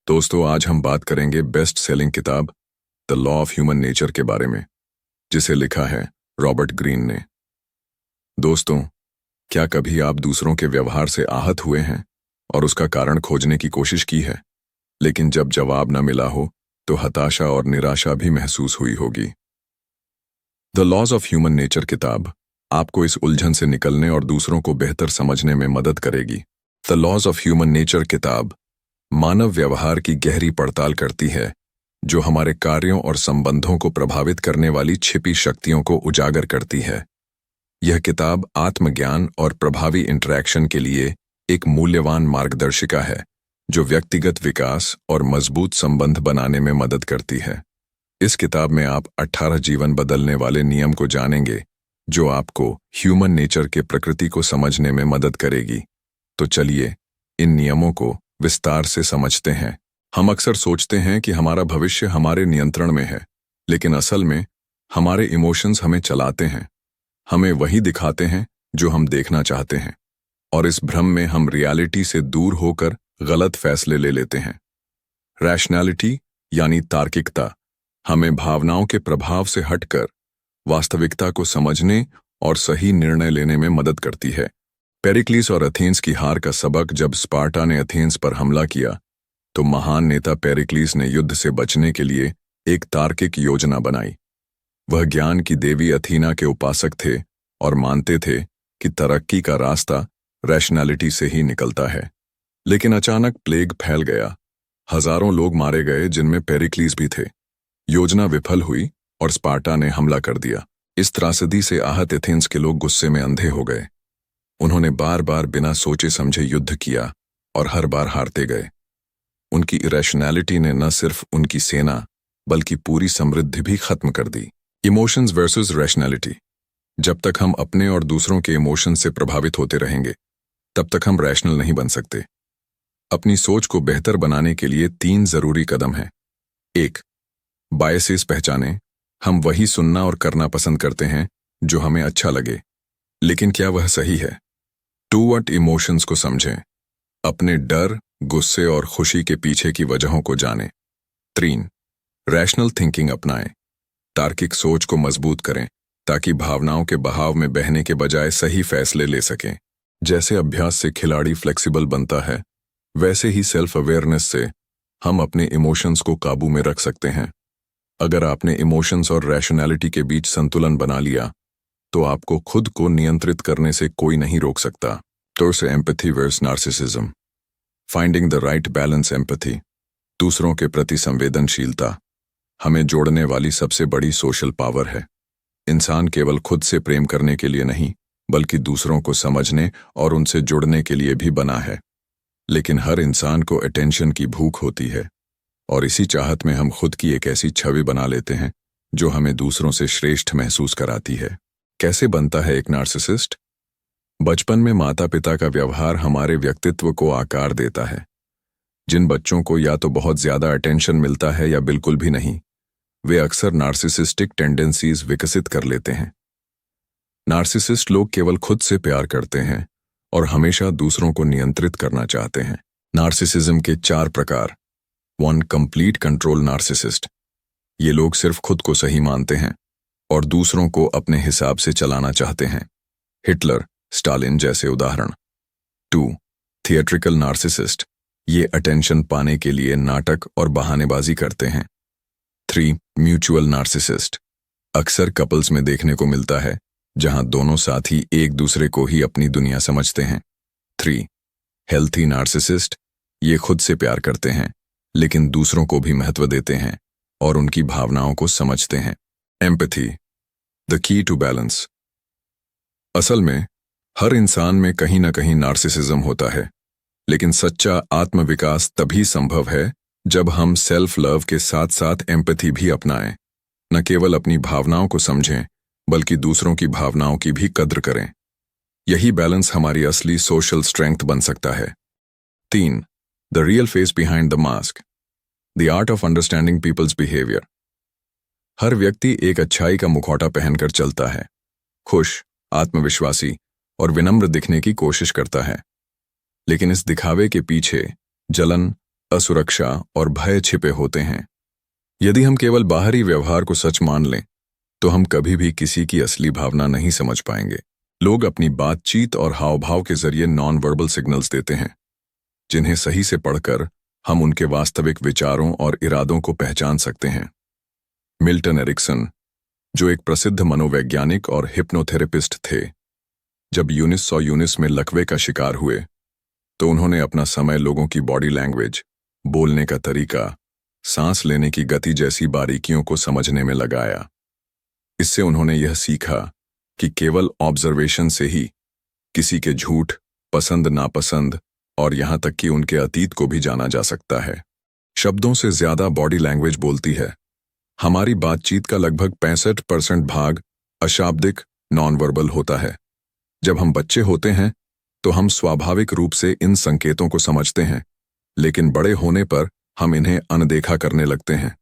दोस्तों, आज हम बात करेंगे बेस्ट सेलिंग किताब the law of human nature के बारे में, जिसे लिखा है रॉबर्ट ग्रीन ने। दोस्तों, क्या कभी आप दूसरों के व्यवहार से आहत हुए हैं और उसका कारण खोजने की कोशिश की है, लेकिन जब जवाब न मिला हो तो हताशा और निराशा भी महसूस हुई होगी। The laws of human nature किताब आपको इस उलझन से निकलने और दूसरों को बेहतर समझने में मदद करेगी। The laws of human nature किताब मानव व्यवहार की गहरी पड़ताल करती है, जो हमारे कार्यों और संबंधों को प्रभावित करने वाली छिपी शक्तियों को उजागर करती है। यह किताब आत्मज्ञान और प्रभावी इंटरैक्शन के लिए एक मूल्यवान मार्गदर्शिका है, जो व्यक्तिगत विकास और मजबूत संबंध बनाने में मदद करती है। इस किताब में आप 18 जीवन बदलने वाले नियम को जानेंगे, जो आपको ह्यूमन नेचर के प्रकृति को समझने में मदद करेगी। तो चलिए इन नियमों को विस्तार से समझते हैं। हम अक्सर सोचते हैं कि हमारा भविष्य हमारे नियंत्रण में है, लेकिन असल में हमारे इमोशंस हमें चलाते हैं, हमें वही दिखाते हैं जो हम देखना चाहते हैं, और इस भ्रम में हम रियलिटी से दूर होकर गलत फैसले ले लेते हैं। रैशनैलिटी यानी तार्किकता हमें भावनाओं के प्रभाव से हटकर वास्तविकता को समझने और सही निर्णय लेने में मदद करती है। पेरिक्लीस और एथेंस की हार का सबक। जब स्पार्टा ने एथेंस पर हमला किया तो महान नेता पेरिक्लीस ने युद्ध से बचने के लिए एक तार्किक योजना बनाई। वह ज्ञान की देवी अथीना के उपासक थे और मानते थे कि तरक्की का रास्ता रैशनैलिटी से ही निकलता है। लेकिन अचानक प्लेग फैल गया, हजारों लोग मारे गए, जिनमें पेरिक्लीस भी थे। योजना विफल हुई और स्पार्टा ने हमला कर दिया। इस त्रासदी से आहत एथेंस के लोग गुस्से में अंधे हो गए। उन्होंने बार बार बिना सोचे समझे युद्ध किया और हर बार हारते गए। उनकी इरेशनैलिटी ने न सिर्फ उनकी सेना बल्कि पूरी समृद्धि भी खत्म कर दी। Emotions versus rationality. जब तक हम अपने और दूसरों के इमोशंस से प्रभावित होते रहेंगे, तब तक हम रैशनल नहीं बन सकते। अपनी सोच को बेहतर बनाने के लिए 3 जरूरी कदम हैं। 1. बायसेस पहचानें। हम वही सुनना और करना पसंद करते हैं जो हमें अच्छा लगे, लेकिन क्या वह सही है? 2. व्हाट इमोशंस को समझें। अपने डर, गुस्से और खुशी के पीछे की वजहों को जानें। 3. रैशनल थिंकिंग अपनाएं। तार्किक सोच को मजबूत करें ताकि भावनाओं के बहाव में बहने के बजाय सही फैसले ले सकें। जैसे अभ्यास से खिलाड़ी फ्लेक्सिबल बनता है, वैसे ही सेल्फ अवेयरनेस से हम अपने इमोशंस को काबू में रख सकते हैं। अगर आपने इमोशंस और रैशनैलिटी के बीच संतुलन बना लिया, तो आपको खुद को नियंत्रित करने से कोई नहीं रोक सकता। तो से empathy versus narcissism. Finding the right balance. Empathy दूसरों के प्रति संवेदनशीलता हमें जोड़ने वाली सबसे बड़ी सोशल पावर है। इंसान केवल खुद से प्रेम करने के लिए नहीं, बल्कि दूसरों को समझने और उनसे जुड़ने के लिए भी बना है। लेकिन हर इंसान को अटेंशन की भूख होती है, और इसी चाहत में हम खुद की एक ऐसी छवि बना लेते हैं जो हमें दूसरों से श्रेष्ठ महसूस कराती है। कैसे बनता है एक नार्सिसिस्ट? बचपन में माता पिता का व्यवहार हमारे व्यक्तित्व को आकार देता है। जिन बच्चों को या तो बहुत ज्यादा अटेंशन मिलता है या बिल्कुल भी नहीं, वे अक्सर नार्सिसिस्टिक टेंडेंसीज विकसित कर लेते हैं। नार्सिसिस्ट लोग केवल खुद से प्यार करते हैं और हमेशा दूसरों को नियंत्रित करना चाहते हैं। नार्सिसिज्म के 4 प्रकार। 1. Complete control narcissist. ये लोग सिर्फ खुद को सही मानते हैं और दूसरों को अपने हिसाब से चलाना चाहते हैं। हिटलर, स्टालिन जैसे उदाहरण। 2. Theatrical narcissist. ये अटेंशन पाने के लिए नाटक और बहानेबाजी करते हैं। 3. Mutual narcissist. अक्सर कपल्स में देखने को मिलता है, जहां दोनों साथी एक दूसरे को ही अपनी दुनिया समझते हैं। 3. Healthy narcissist. ये खुद से प्यार करते हैं, लेकिन दूसरों को भी महत्व देते हैं और उनकी भावनाओं को समझते हैं। Empathy, the key to balance. असल में हर इंसान में कहीं ना कहीं नार्सिसिज्म होता है, लेकिन सच्चा आत्मविकास तभी संभव है जब हम सेल्फ लव के साथ साथ एम्पैथी भी अपनाएं। न केवल अपनी भावनाओं को समझें, बल्कि दूसरों की भावनाओं की भी कद्र करें। यही बैलेंस हमारी असली सोशल स्ट्रेंथ बन सकता है। 3. The real face behind the mask. The art of understanding people's behaviour. हर व्यक्ति एक अच्छाई का मुखौटा पहनकर चलता है, खुश, आत्मविश्वासी और विनम्र दिखने की कोशिश करता है। लेकिन इस दिखावे के पीछे जलन, असुरक्षा और भय छिपे होते हैं। यदि हम केवल बाहरी व्यवहार को सच मान लें तो हम कभी भी किसी की असली भावना नहीं समझ पाएंगे। लोग अपनी बातचीत और हावभाव के जरिए नॉन वर्बल सिग्नल्स देते हैं, जिन्हें सही से पढ़कर हम उनके वास्तविक विचारों और इरादों को पहचान सकते हैं। मिल्टन एरिक्सन, जो एक प्रसिद्ध मनोवैज्ञानिक और हिप्नोथेरेपिस्ट थे, जब 1919 में लकवे का शिकार हुए तो उन्होंने अपना समय लोगों की बॉडी लैंग्वेज, बोलने का तरीका, सांस लेने की गति जैसी बारीकियों को समझने में लगाया। इससे उन्होंने यह सीखा कि केवल ऑब्जर्वेशन से ही किसी के झूठ, पसंद नापसंद और यहां तक कि उनके अतीत को भी जाना जा सकता है। शब्दों से ज्यादा बॉडी लैंग्वेज बोलती है। हमारी बातचीत का लगभग 65% भाग अशाब्दिक नॉन वर्बल होता है। जब हम बच्चे होते हैं तो हम स्वाभाविक रूप से इन संकेतों को समझते हैं, लेकिन बड़े होने पर हम इन्हें अनदेखा करने लगते हैं।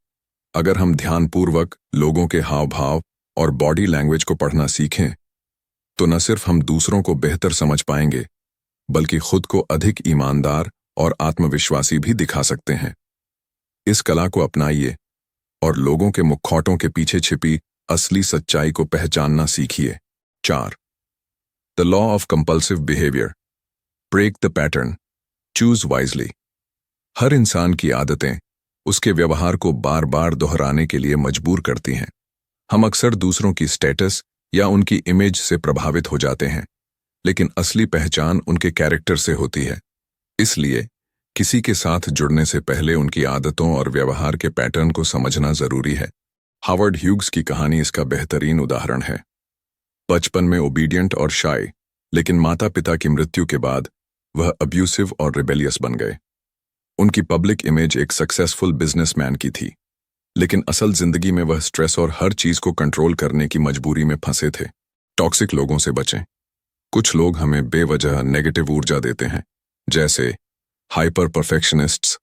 अगर हम ध्यानपूर्वक लोगों के हाव भाव और बॉडी लैंग्वेज को पढ़ना सीखें तो न सिर्फ हम दूसरों को बेहतर समझ पाएंगे, बल्कि खुद को अधिक ईमानदार और आत्मविश्वासी भी दिखा सकते हैं। इस कला को अपनाइए और लोगों के मुखौटों के पीछे छिपी असली सच्चाई को पहचानना सीखिए। 4. The law of compulsive behaviour. Break the pattern, choose wisely. हर इंसान की आदतें उसके व्यवहार को बार बार दोहराने के लिए मजबूर करती हैं। हम अक्सर दूसरों की स्टेटस या उनकी इमेज से प्रभावित हो जाते हैं, लेकिन असली पहचान उनके कैरेक्टर से होती है। इसलिए किसी के साथ जुड़ने से पहले उनकी आदतों और व्यवहार के पैटर्न को समझना जरूरी है। हावर्ड ह्यूग्स की कहानी इसका बेहतरीन उदाहरण है। बचपन में ओबीडियंट और शाय, लेकिन माता पिता की मृत्यु के बाद वह अब्यूसिव और रिबेलियस बन गए। उनकी पब्लिक इमेज एक सक्सेसफुल बिजनेसमैन की थी, लेकिन असल जिंदगी में वह स्ट्रेस और हर चीज को कंट्रोल करने की मजबूरी में फंसे थे। टॉक्सिक लोगों से बचें। कुछ लोग हमें बेवजह नेगेटिव ऊर्जा देते हैं, जैसे हाइपर परफेक्शनिस्ट्स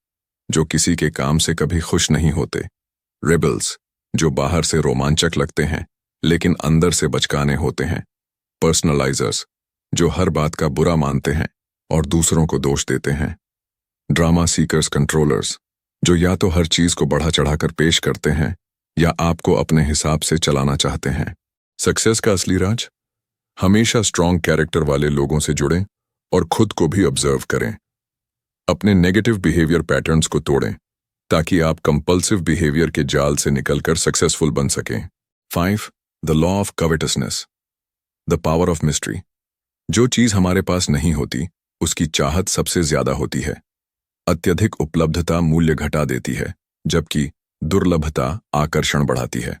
जो किसी के काम से कभी खुश नहीं होते, रेबल्स जो बाहर से रोमांचक लगते हैं लेकिन अंदर से बचकाने होते हैं, पर्सनलाइजर्स जो हर बात का बुरा मानते हैं और दूसरों को दोष देते हैं, ड्रामा सीकर्स कंट्रोलर्स जो या तो हर चीज को बढ़ा चढ़ाकर पेश करते हैं या आपको अपने हिसाब से चलाना चाहते हैं। सक्सेस का असली राज, हमेशा स्ट्रॉन्ग कैरेक्टर वाले लोगों से जुड़ें और खुद को भी ऑब्जर्व करें। अपने नेगेटिव बिहेवियर पैटर्न्स को तोड़ें ताकि आप कंपल्सिव बिहेवियर के जाल से निकलकर सक्सेसफुल बन सकें। 5. The law of covetousness, the power of mystery. जो चीज हमारे पास नहीं होती उसकी चाहत सबसे ज्यादा होती है। अत्यधिक उपलब्धता मूल्य घटा देती है, जबकि दुर्लभता आकर्षण बढ़ाती है।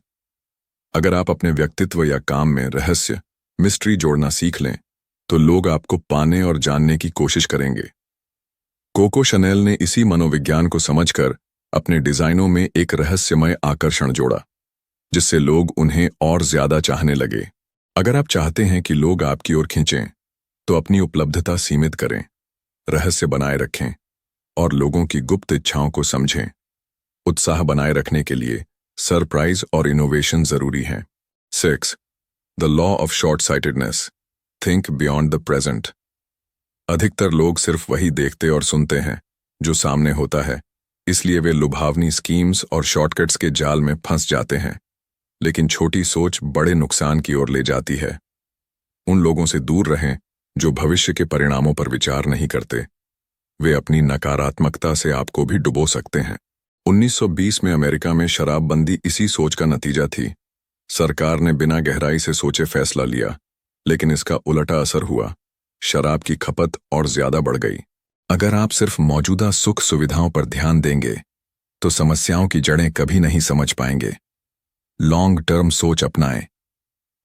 अगर आप अपने व्यक्तित्व या काम में रहस्य, मिस्ट्री जोड़ना सीख लें तो लोग आपको पाने और जानने की कोशिश करेंगे। कोको शनेल ने इसी मनोविज्ञान को समझकर अपने डिजाइनों में एक रहस्यमय आकर्षण जोड़ा, जिससे लोग उन्हें और ज्यादा चाहने लगे। अगर आप चाहते हैं कि लोग आपकी ओर खींचें तो अपनी उपलब्धता सीमित करें, रहस्य बनाए रखें और लोगों की गुप्त इच्छाओं को समझें। उत्साह बनाए रखने के लिए सरप्राइज और इनोवेशन जरूरी है। 6. The law of short sightedness, think beyond the present. अधिकतर लोग सिर्फ वही देखते और सुनते हैं जो सामने होता है, इसलिए वे लुभावनी स्कीम्स और शॉर्टकट्स के जाल में फंस जाते हैं। लेकिन छोटी सोच बड़े नुकसान की ओर ले जाती है। उन लोगों से दूर रहें जो भविष्य के परिणामों पर विचार नहीं करते। वे अपनी नकारात्मकता से आपको भी डुबो सकते हैं। 1920 में अमेरिका में शराबबंदी इसी सोच का नतीजा थी। सरकार ने बिना गहराई से सोचे फैसला लिया, लेकिन इसका उलटा असर हुआ। शराब की खपत और ज्यादा बढ़ गई। अगर आप सिर्फ मौजूदा सुख सुविधाओं पर ध्यान देंगे तो समस्याओं की जड़ें कभी नहीं समझ पाएंगे। लॉन्ग टर्म सोच अपनाएं,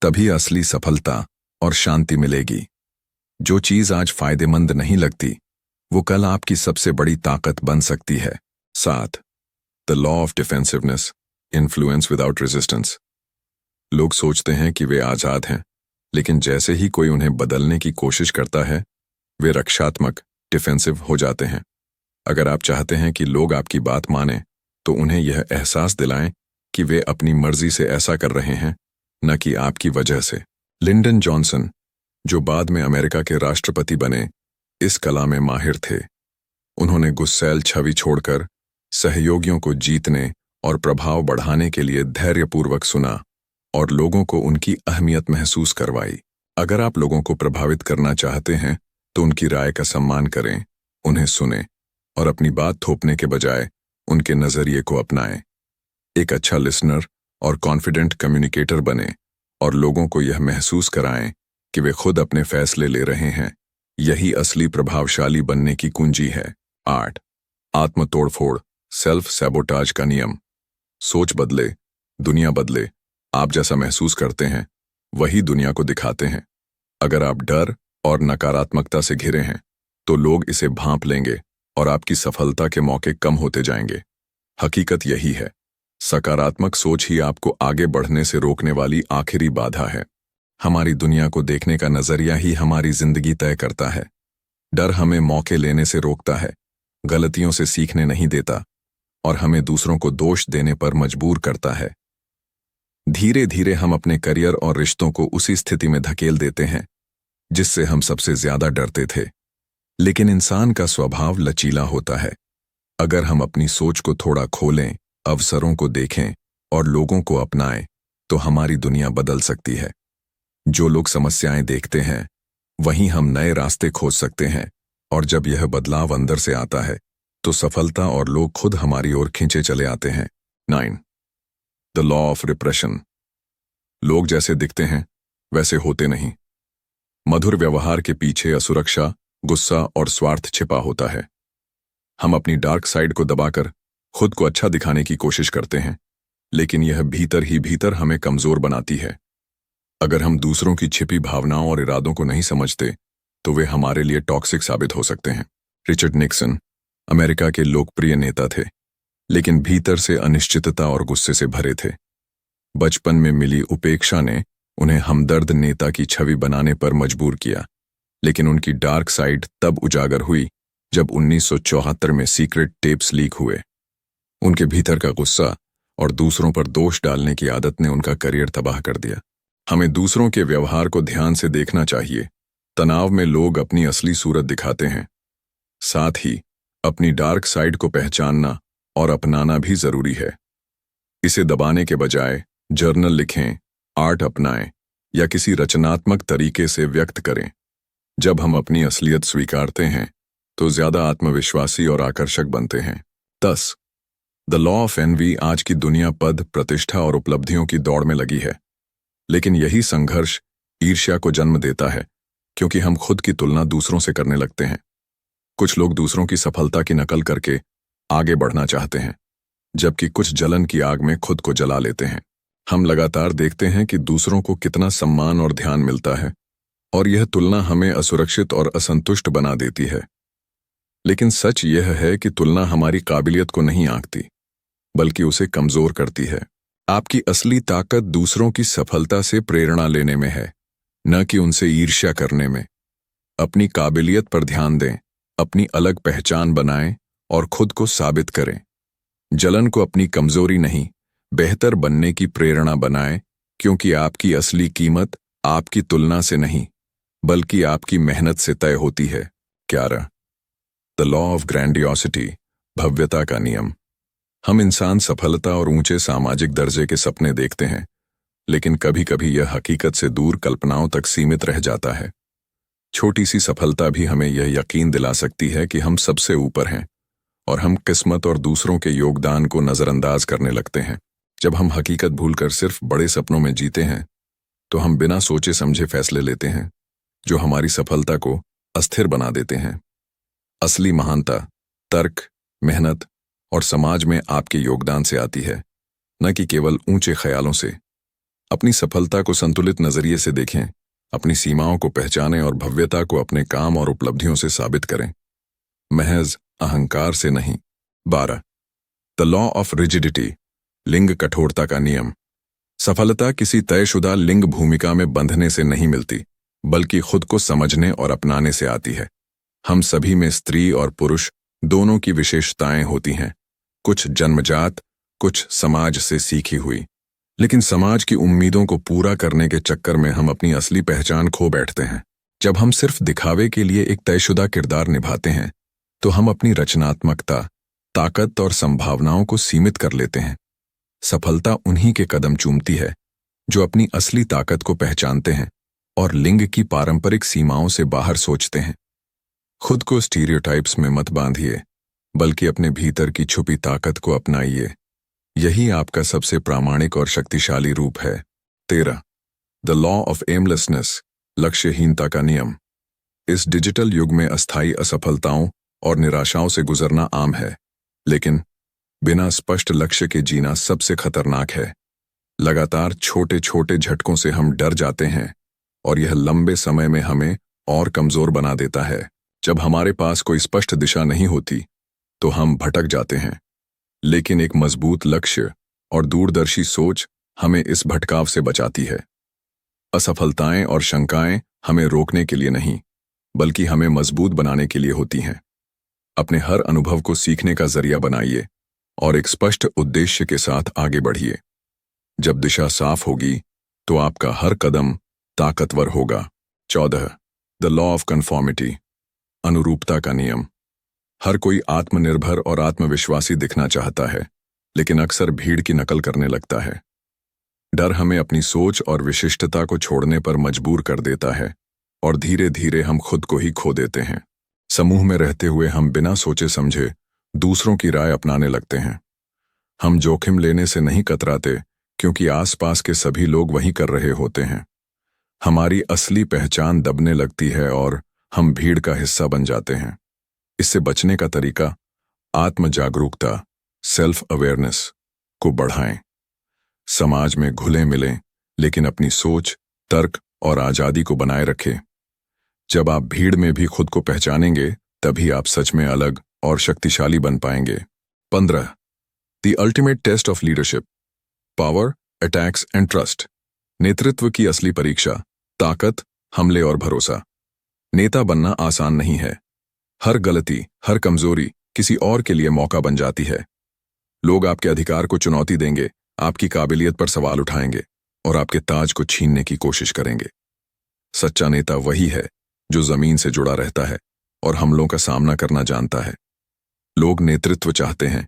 तभी असली सफलता और शांति मिलेगी। जो चीज आज फायदेमंद नहीं लगती वो कल आपकी सबसे बड़ी ताकत बन सकती है। 7. The law of defensiveness, influence without resistance. लोग सोचते हैं कि वे आजाद हैं, लेकिन जैसे ही कोई उन्हें बदलने की कोशिश करता है वे रक्षात्मक, डिफेंसिव हो जाते हैं। अगर आप चाहते हैं कि लोग आपकी बात मानें तो उन्हें यह एहसास दिलाएं कि वे अपनी मर्जी से ऐसा कर रहे हैं, न कि आपकी वजह से। लिंडन जॉनसन, जो बाद में अमेरिका के राष्ट्रपति बने, इस कला में माहिर थे। उन्होंने गुस्सैल छवि छोड़कर सहयोगियों को जीतने और प्रभाव बढ़ाने के लिए धैर्यपूर्वक सुना और लोगों को उनकी अहमियत महसूस करवाई। अगर आप लोगों को प्रभावित करना चाहते हैं तो उनकी राय का सम्मान करें, उन्हें सुनें और अपनी बात थोपने के बजाय उनके नजरिए को अपनाएं। एक अच्छा लिसनर और कॉन्फिडेंट कम्युनिकेटर बने और लोगों को यह महसूस कराएं कि वे खुद अपने फैसले ले रहे हैं। यही असली प्रभावशाली बनने की कुंजी है। 8. आत्म तोड़फोड़, सेल्फ सैबोटाज का नियम। सोच बदले, दुनिया बदले। आप जैसा महसूस करते हैं वही दुनिया को दिखाते हैं। अगर आप डर और नकारात्मकता से घिरे हैं तो लोग इसे भांप लेंगे और आपकी सफलता के मौके कम होते जाएंगे। हकीकत यही है, सकारात्मक सोच ही आपको आगे बढ़ने से रोकने वाली आखिरी बाधा है। हमारी दुनिया को देखने का नजरिया ही हमारी जिंदगी तय करता है। डर हमें मौके लेने से रोकता है, गलतियों से सीखने नहीं देता और हमें दूसरों को दोष देने पर मजबूर करता है। धीरे धीरे हम अपने करियर और रिश्तों को उसी स्थिति में धकेल देते हैं जिससे हम सबसे ज्यादा डरते थे। लेकिन इंसान का स्वभाव लचीला होता है। अगर हम अपनी सोच को थोड़ा खोलें, अवसरों को देखें और लोगों को अपनाएं तो हमारी दुनिया बदल सकती है। जो लोग समस्याएं देखते हैं वहीं हम नए रास्ते खोज सकते हैं और जब यह बदलाव अंदर से आता है तो सफलता और लोग खुद हमारी ओर खींचे चले आते हैं। 9. The law of repression. लोग जैसे दिखते हैं वैसे होते नहीं। मधुर व्यवहार के पीछे असुरक्षा, गुस्सा और स्वार्थ छिपा होता है। हम अपनी डार्क साइड को दबाकर खुद को अच्छा दिखाने की कोशिश करते हैं, लेकिन यह भीतर ही भीतर हमें कमजोर बनाती है। अगर हम दूसरों की छिपी भावनाओं और इरादों को नहीं समझते तो वे हमारे लिए टॉक्सिक साबित हो सकते हैं। रिचर्ड निक्सन अमेरिका के लोकप्रिय नेता थे, लेकिन भीतर से अनिश्चितता और गुस्से से भरे थे। बचपन में मिली उपेक्षा ने उन्हें हमदर्द नेता की छवि बनाने पर मजबूर किया, लेकिन उनकी डार्क साइड तब उजागर हुई जब 1974 में सीक्रेट टेप्स लीक हुए। उनके भीतर का गुस्सा और दूसरों पर दोष डालने की आदत ने उनका करियर तबाह कर दिया। हमें दूसरों के व्यवहार को ध्यान से देखना चाहिए। तनाव में लोग अपनी असली सूरत दिखाते हैं। साथ ही अपनी डार्क साइड को पहचानना और अपनाना भी जरूरी है। इसे दबाने के बजाय जर्नल लिखें, आर्ट अपनाएं या किसी रचनात्मक तरीके से व्यक्त करें। जब हम अपनी असलियत स्वीकारते हैं तो ज्यादा आत्मविश्वासी और आकर्षक बनते हैं। 10. The law of envy. आज की दुनिया पद, प्रतिष्ठा और उपलब्धियों की दौड़ में लगी है, लेकिन यही संघर्ष ईर्ष्या को जन्म देता है, क्योंकि हम खुद की तुलना दूसरों से करने लगते हैं। कुछ लोग दूसरों की सफलता की नकल करके आगे बढ़ना चाहते हैं, जबकि कुछ जलन की आग में खुद को जला लेते हैं। हम लगातार देखते हैं कि दूसरों को कितना सम्मान और ध्यान मिलता है, और यह तुलना हमें असुरक्षित और असंतुष्ट बना देती है। लेकिन सच यह है कि तुलना हमारी काबिलियत को नहीं आंकती, बल्कि उसे कमजोर करती है। आपकी असली ताकत दूसरों की सफलता से प्रेरणा लेने में है, न कि उनसे ईर्ष्या करने में। अपनी काबिलियत पर ध्यान दें, अपनी अलग पहचान बनाएं और खुद को साबित करें। जलन को अपनी कमजोरी नहीं, बेहतर बनने की प्रेरणा बनाएं, क्योंकि आपकी असली कीमत आपकी तुलना से नहीं, बल्कि आपकी मेहनत से तय होती है। 11. The law of grandiosity. भव्यता का नियम। हम इंसान सफलता और ऊंचे सामाजिक दर्जे के सपने देखते हैं, लेकिन कभी कभी यह हकीकत से दूर कल्पनाओं तक सीमित रह जाता है। छोटी सी सफलता भी हमें यह यकीन दिला सकती है कि हम सबसे ऊपर हैं, और हम किस्मत और दूसरों के योगदान को नजरअंदाज करने लगते हैं। जब हम हकीकत भूलकर सिर्फ बड़े सपनों में जीते हैं तो हम बिना सोचे समझे फैसले लेते हैं, जो हमारी सफलता को अस्थिर बना देते हैं। असली महानता तर्क, मेहनत और समाज में आपके योगदान से आती है, न कि केवल ऊंचे ख्यालों से। अपनी सफलता को संतुलित नजरिए से देखें, अपनी सीमाओं को पहचानें और भव्यता को अपने काम और उपलब्धियों से साबित करें, महज अहंकार से नहीं। 12. The law of rigidity. लिंग कठोरता का नियम। सफलता किसी तयशुदा लिंग भूमिका में बंधने से नहीं मिलती, बल्कि खुद को समझने और अपनाने से आती है। हम सभी में स्त्री और पुरुष दोनों की विशेषताएं होती हैं, कुछ जन्मजात, कुछ समाज से सीखी हुई। लेकिन समाज की उम्मीदों को पूरा करने के चक्कर में हम अपनी असली पहचान खो बैठते हैं। जब हम सिर्फ दिखावे के लिए एक तयशुदा किरदार निभाते हैं तो हम अपनी रचनात्मकता, ताकत और संभावनाओं को सीमित कर लेते हैं। सफलता उन्हीं के कदम चूमती है जो अपनी असली ताकत को पहचानते हैं और लिंग की पारंपरिक सीमाओं से बाहर सोचते हैं। खुद को स्टीरियोटाइप्स में मत बांधिए, बल्कि अपने भीतर की छुपी ताकत को अपनाइए। यही आपका सबसे प्रामाणिक और शक्तिशाली रूप है। 13. द लॉ ऑफ एमलेसनेस, लक्ष्यहीनता का नियम। इस डिजिटल युग में अस्थायी असफलताओं और निराशाओं से गुजरना आम है, लेकिन बिना स्पष्ट लक्ष्य के जीना सबसे खतरनाक है। लगातार छोटे छोटे झटकों से हम डर जाते हैं और यह लंबे समय में हमें और कमजोर बना देता है। जब हमारे पास कोई स्पष्ट दिशा नहीं होती तो हम भटक जाते हैं, लेकिन एक मजबूत लक्ष्य और दूरदर्शी सोच हमें इस भटकाव से बचाती है। असफलताएं और शंकाएं हमें रोकने के लिए नहीं, बल्कि हमें मजबूत बनाने के लिए होती हैं। अपने हर अनुभव को सीखने का जरिया बनाइए और एक स्पष्ट उद्देश्य के साथ आगे बढ़िए। जब दिशा साफ होगी तो आपका हर कदम ताकतवर होगा। 14. द लॉ ऑफ कन्फॉर्मिटी, अनुरूपता का नियम। हर कोई आत्मनिर्भर और आत्मविश्वासी दिखना चाहता है, लेकिन अक्सर भीड़ की नकल करने लगता है। डर हमें अपनी सोच और विशिष्टता को छोड़ने पर मजबूर कर देता है और धीरे धीरे हम खुद को ही खो देते हैं। समूह में रहते हुए हम बिना सोचे समझे दूसरों की राय अपनाने लगते हैं। हम जोखिम लेने से नहीं कतराते, क्योंकि आसपास के सभी लोग वही कर रहे होते हैं। हमारी असली पहचान दबने लगती है और हम भीड़ का हिस्सा बन जाते हैं। इससे बचने का तरीका आत्म जागरूकता, सेल्फ अवेयरनेस को बढ़ाएं। समाज में घुले मिलें, लेकिन अपनी सोच, तर्क और आजादी को बनाए रखें। जब आप भीड़ में भी खुद को पहचानेंगे, तभी आप सच में अलग और शक्तिशाली बन पाएंगे। 15. The ultimate test of leadership, power, attacks and trust. नेतृत्व की असली परीक्षा, ताकत, हमले और भरोसा। नेता बनना आसान नहीं है। हर गलती, हर कमजोरी किसी और के लिए मौका बन जाती है। लोग आपके अधिकार को चुनौती देंगे, आपकी काबिलियत पर सवाल उठाएंगे और आपके ताज को छीनने की कोशिश करेंगे। सच्चा नेता वही है जो जमीन से जुड़ा रहता है और हमलों का सामना करना जानता है। लोग नेतृत्व चाहते हैं,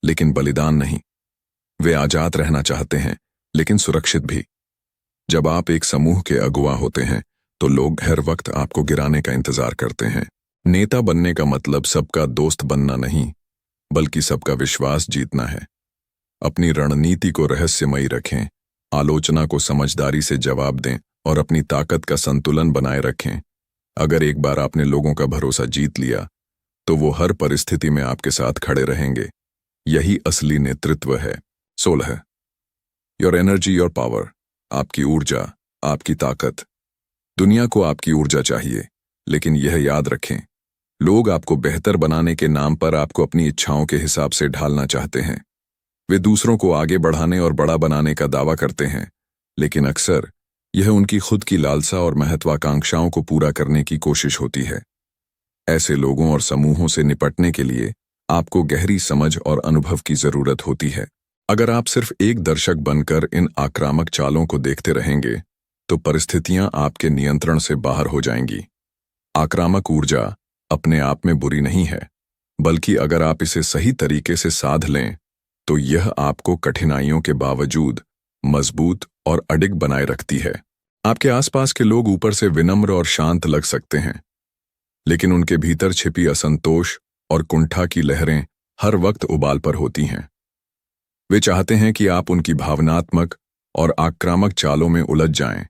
लेकिन बलिदान नहीं। वे आजाद रहना चाहते हैं, लेकिन सुरक्षित भी। जब आप एक समूह के अगुवा होते हैं, तो लोग हर वक्त आपको गिराने का इंतजार करते हैं। नेता बनने का मतलब सबका दोस्त बनना नहीं, बल्कि सबका विश्वास जीतना है। अपनी रणनीति को रहस्यमयी रखें, आलोचना को समझदारी से जवाब दें और अपनी ताकत का संतुलन बनाए रखें। अगर एक बार आपने लोगों का भरोसा जीत लिया, तो वो हर परिस्थिति में आपके साथ खड़े रहेंगे। यही असली नेतृत्व है। 16. योर एनर्जी, योर पावर, आपकी ऊर्जा, आपकी ताकत। दुनिया को आपकी ऊर्जा चाहिए, लेकिन यह याद रखें, लोग आपको बेहतर बनाने के नाम पर आपको अपनी इच्छाओं के हिसाब से ढालना चाहते हैं। वे दूसरों को आगे बढ़ाने और बड़ा बनाने का दावा करते हैं, लेकिन अक्सर यह उनकी खुद की लालसा और महत्वाकांक्षाओं को पूरा करने की कोशिश होती है। ऐसे लोगों और समूहों से निपटने के लिए आपको गहरी समझ और अनुभव की जरूरत होती है। अगर आप सिर्फ एक दर्शक बनकर इन आक्रामक चालों को देखते रहेंगे, तो परिस्थितियां आपके नियंत्रण से बाहर हो जाएंगी। आक्रामक ऊर्जा अपने आप में बुरी नहीं है, बल्कि अगर आप इसे सही तरीके से साध लें, तो यह आपको कठिनाइयों के बावजूद मजबूत और अडिग बनाए रखती है। आपके आसपास के लोग ऊपर से विनम्र और शांत लग सकते हैं, लेकिन उनके भीतर छिपी असंतोष और कुंठा की लहरें हर वक्त उबाल पर होती हैं। वे चाहते हैं कि आप उनकी भावनात्मक और आक्रामक चालों में उलझ जाएं,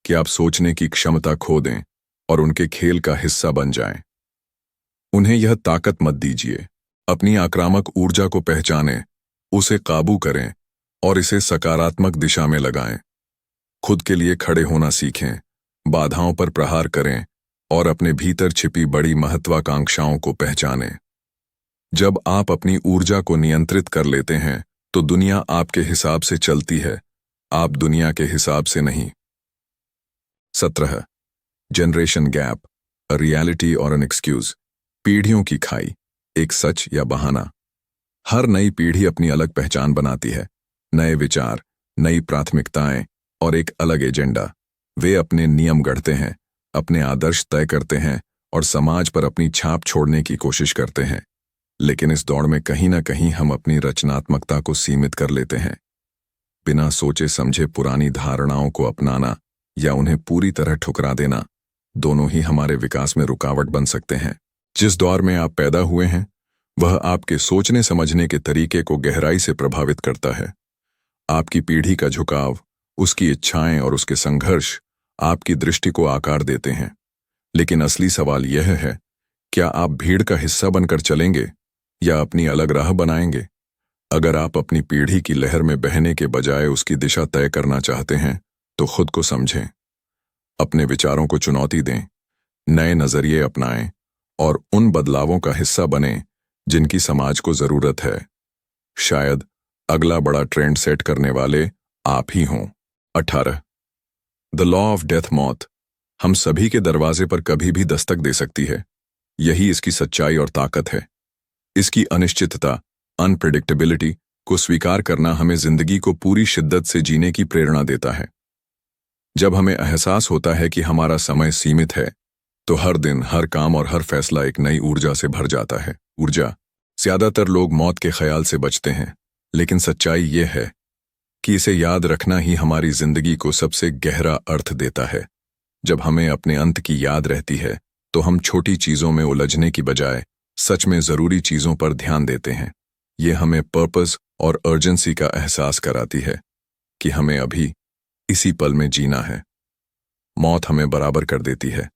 कि आप सोचने की क्षमता खो दें और उनके खेल का हिस्सा बन जाएं। उन्हें यह ताकत मत दीजिए। अपनी आक्रामक ऊर्जा को पहचानें, उसे काबू करें और इसे सकारात्मक दिशा में लगाएं। खुद के लिए खड़े होना सीखें, बाधाओं पर प्रहार करें और अपने भीतर छिपी बड़ी महत्वाकांक्षाओं को पहचानें। जब आप अपनी ऊर्जा को नियंत्रित कर लेते हैं, तो दुनिया आपके हिसाब से चलती है, आप दुनिया के हिसाब से नहीं। 17. जनरेशन गैप, अ रियलिटी और एन एक्सक्यूज। पीढ़ियों की खाई, एक सच या बहाना। हर नई पीढ़ी अपनी अलग पहचान बनाती है, नए विचार, नई प्राथमिकताएं और एक अलग एजेंडा। वे अपने नियम गढ़ते हैं, अपने आदर्श तय करते हैं और समाज पर अपनी छाप छोड़ने की कोशिश करते हैं, लेकिन इस दौड़ में कहीं ना कहीं हम अपनी रचनात्मकता को सीमित कर लेते हैं। बिना सोचे समझे पुरानी धारणाओं को अपनाना या उन्हें पूरी तरह ठुकरा देना, दोनों ही हमारे विकास में रुकावट बन सकते हैं। जिस दौर में आप पैदा हुए हैं वह आपके सोचने समझने के तरीके को गहराई से प्रभावित करता है। आपकी पीढ़ी का झुकाव, उसकी इच्छाएं और उसके संघर्ष आपकी दृष्टि को आकार देते हैं। लेकिन असली सवाल यह है, क्या आप भीड़ का हिस्सा बनकर चलेंगे या अपनी अलग राह बनाएंगे? अगर आप अपनी पीढ़ी की लहर में बहने के बजाय उसकी दिशा तय करना चाहते हैं तो खुद को समझें, अपने विचारों को चुनौती दें, नए नजरिए अपनाएं और उन बदलावों का हिस्सा बनें जिनकी समाज को जरूरत है। शायद अगला बड़ा ट्रेंड सेट करने वाले आप ही हों। 18 द लॉ ऑफ डेथ, मौत हम सभी के दरवाजे पर कभी भी दस्तक दे सकती है। यही इसकी सच्चाई और ताकत है। इसकी अनिश्चितता, अनप्रेडिक्टेबिलिटी को स्वीकार करना हमें जिंदगी को पूरी शिद्दत से जीने की प्रेरणा देता है। जब हमें एहसास होता है कि हमारा समय सीमित है तो हर दिन, हर काम और हर फैसला एक नई ऊर्जा से भर जाता है। ऊर्जा। ज्यादातर लोग मौत के ख्याल से बचते हैं, लेकिन सच्चाई यह है कि इसे याद रखना ही हमारी जिंदगी को सबसे गहरा अर्थ देता है। जब हमें अपने अंत की याद रहती है तो हम छोटी चीजों में उलझने की बजाय सच में जरूरी चीजों पर ध्यान देते हैं। ये हमें पर्पस और अर्जेंसी का एहसास कराती है कि हमें अभी इसी पल में जीना है। मौत हमें बराबर कर देती है।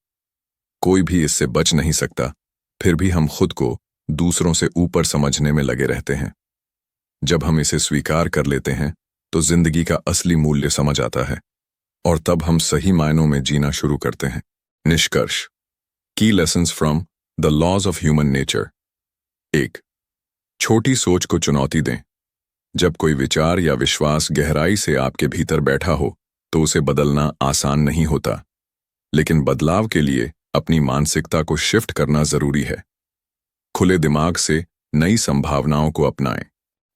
कोई भी इससे बच नहीं सकता, फिर भी हम खुद को दूसरों से ऊपर समझने में लगे रहते हैं। जब हम इसे स्वीकार कर लेते हैं तो जिंदगी का असली मूल्य समझ आता है और तब हम सही मायनों में जीना शुरू करते हैं। निष्कर्ष। Key lessons from the laws of human nature. 1. छोटी सोच को चुनौती दें। जब कोई विचार या विश्वास गहराई से आपके भीतर बैठा हो तो उसे बदलना आसान नहीं होता, लेकिन बदलाव के लिए अपनी मानसिकता को शिफ्ट करना जरूरी है। खुले दिमाग से नई संभावनाओं को अपनाएं।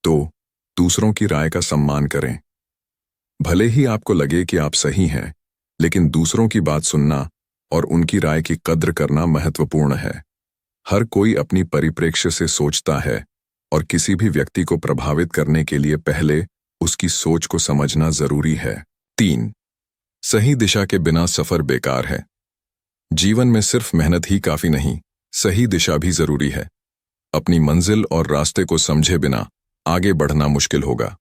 तो दूसरों की राय का सम्मान करें। भले ही आपको लगे कि आप सही हैं, लेकिन दूसरों की बात सुनना और उनकी राय की कद्र करना महत्वपूर्ण है। हर कोई अपनी परिप्रेक्ष्य से सोचता है और किसी भी व्यक्ति को प्रभावित करने के लिए पहले उसकी सोच को समझना जरूरी है। 3. सही दिशा के बिना सफर बेकार है। जीवन में सिर्फ मेहनत ही काफी नहीं, सही दिशा भी जरूरी है। अपनी मंजिल और रास्ते को समझे बिना आगे बढ़ना मुश्किल होगा।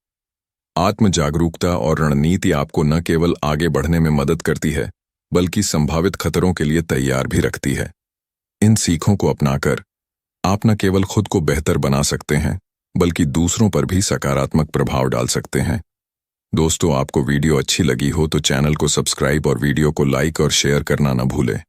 आत्म जागरूकता और रणनीति आपको न केवल आगे बढ़ने में मदद करती है, बल्कि संभावित खतरों के लिए तैयार भी रखती है। इन सीखों को अपनाकर आप न केवल खुद को बेहतर बना सकते हैं, बल्कि दूसरों पर भी सकारात्मक प्रभाव डाल सकते हैं। दोस्तों, आपको वीडियो अच्छी लगी हो तो चैनल को सब्सक्राइब और वीडियो को लाइक और शेयर करना न भूलें।